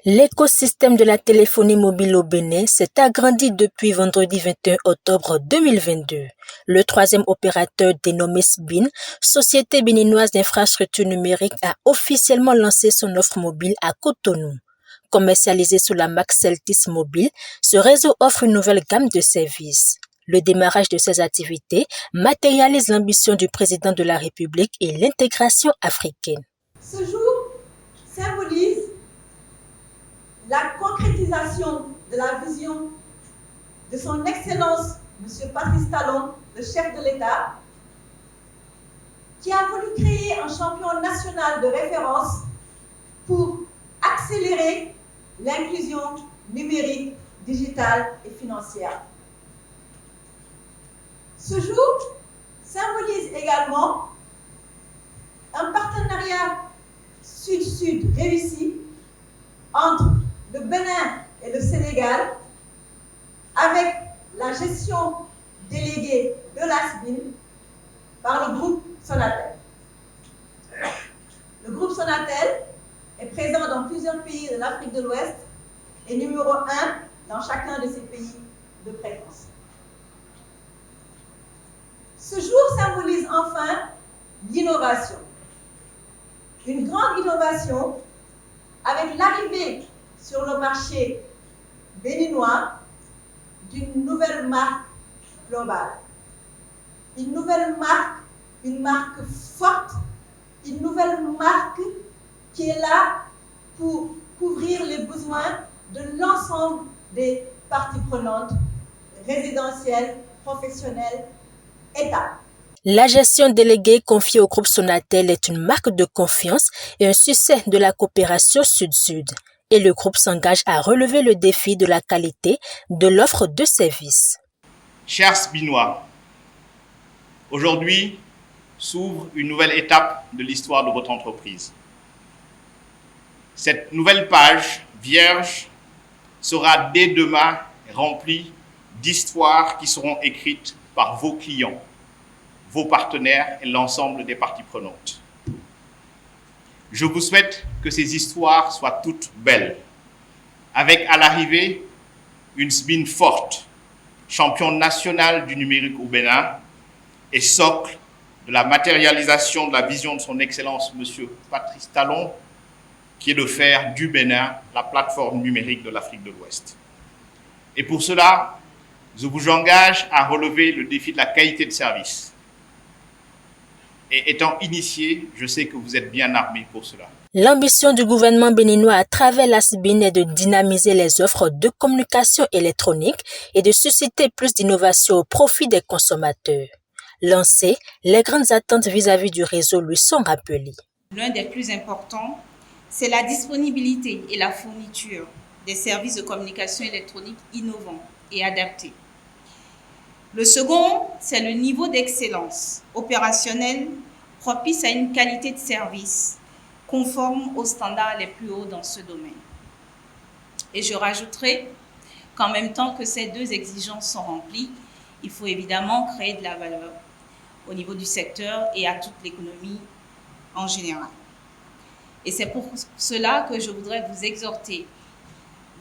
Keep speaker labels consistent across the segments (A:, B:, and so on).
A: L'écosystème de la téléphonie mobile au Bénin s'est agrandi depuis vendredi 21 octobre 2022. Le troisième opérateur dénommé SBIN, Société béninoise d'infrastructures numériques, a officiellement lancé son offre mobile à Cotonou. Commercialisé sous la marque Celtis Mobile, ce réseau offre une nouvelle gamme de services. Le démarrage de ces activités matérialise l'ambition du président de la République et l'intégration africaine.
B: Ce jour symbolise la concrétisation de la vision de son Excellence, M. Patrice Talon, le chef de l'État, qui a voulu créer un champion national de référence pour accélérer l'inclusion numérique, digitale et financière. Ce jour symbolise également un partenariat sud-sud réussi entre le Bénin et le Sénégal avec la gestion déléguée de l'ASBIN par le groupe Sonatel. Le groupe Sonatel est présent dans plusieurs pays de l'Afrique de l'Ouest et numéro 1 dans chacun de ces pays de fréquence. Ce jour symbolise enfin l'innovation. Une grande innovation avec l'arrivée sur le marché béninois d'une nouvelle marque globale. Une nouvelle marque, une marque forte, une nouvelle marque qui est là pour couvrir les besoins de l'ensemble des parties prenantes, résidentielles, professionnelles, État.
A: La gestion déléguée confiée au groupe Sonatel est une marque de confiance et un succès de la coopération Sud-Sud. Et le groupe s'engage à relever le défi de la qualité de l'offre de services.
C: Chers Sbinois, aujourd'hui s'ouvre une nouvelle étape de l'histoire de votre entreprise. Cette nouvelle page vierge sera dès demain remplie d'histoires qui seront écrites par vos clients, vos partenaires et l'ensemble des parties prenantes. Je vous souhaite que ces histoires soient toutes belles, avec à l'arrivée une SBIN forte, champion national du numérique au Bénin et socle de la matérialisation de la vision de son Excellence M. Patrice Talon, qui est de faire du Bénin la plateforme numérique de l'Afrique de l'Ouest. Et pour cela, je vous engage à relever le défi de la qualité de service. Et étant initié, je sais que vous êtes bien armés pour cela.
A: L'ambition du gouvernement béninois à travers la SBIN est de dynamiser les offres de communication électronique et de susciter plus d'innovation au profit des consommateurs. Lancées, les grandes attentes vis-à-vis du réseau lui sont rappelées.
D: L'un des plus importants, c'est la disponibilité et la fourniture des services de communication électronique innovants et adaptés. Le second, c'est le niveau d'excellence opérationnelle propice à une qualité de service conforme aux standards les plus hauts dans ce domaine. Et je rajouterai qu'en même temps que ces deux exigences sont remplies, il faut évidemment créer de la valeur au niveau du secteur et à toute l'économie en général. Et c'est pour cela que je voudrais vous exhorter,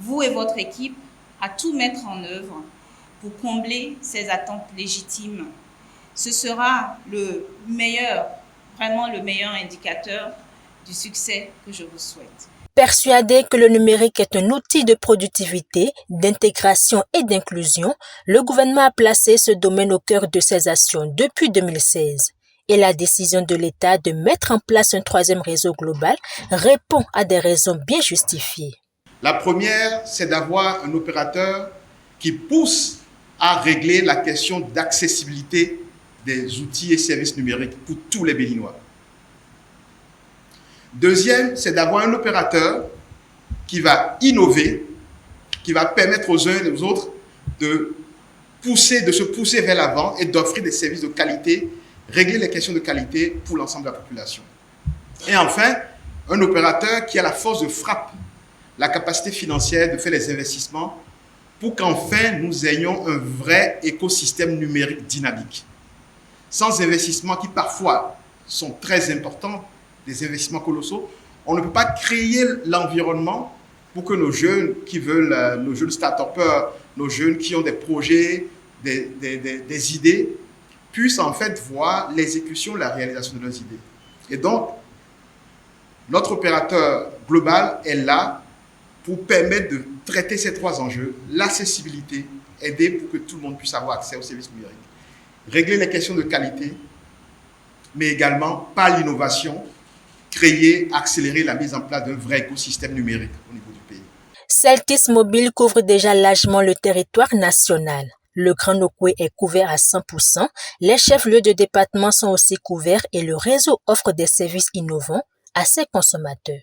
D: vous et votre équipe, à tout mettre en œuvre pour combler ces attentes légitimes. Ce sera vraiment le meilleur indicateur du succès que je vous souhaite.
A: Persuadé que le numérique est un outil de productivité, d'intégration et d'inclusion, le gouvernement a placé ce domaine au cœur de ses actions depuis 2016. Et la décision de l'État de mettre en place un troisième réseau global répond à des raisons bien justifiées.
E: La première, c'est d'avoir un opérateur qui pousse à régler la question d'accessibilité des outils et services numériques pour tous les Béninois. Deuxième, c'est d'avoir un opérateur qui va innover, qui va permettre aux uns et aux autres de se pousser vers l'avant et d'offrir des services de qualité, régler les questions de qualité pour l'ensemble de la population. Et enfin, un opérateur qui a la force de frappe, la capacité financière de faire les investissements pour qu'enfin nous ayons un vrai écosystème numérique dynamique. Sans investissements qui parfois sont très importants, des investissements colossaux, on ne peut pas créer l'environnement pour que nos jeunes qui veulent, nos jeunes start-upers, nos jeunes qui ont des projets, des idées, puissent en fait voir l'exécution, la réalisation de leurs idées. Et donc, notre opérateur global est là pour permettre de traiter ces trois enjeux, l'accessibilité, aider pour que tout le monde puisse avoir accès aux services numériques, régler les questions de qualité, mais également par l'innovation, créer, accélérer la mise en place d'un vrai écosystème numérique au niveau du pays.
A: Celtis Mobile couvre déjà largement le territoire national. Le Grand Nokoué est couvert à 100%, les chefs-lieux de département sont aussi couverts et le réseau offre des services innovants à ses consommateurs.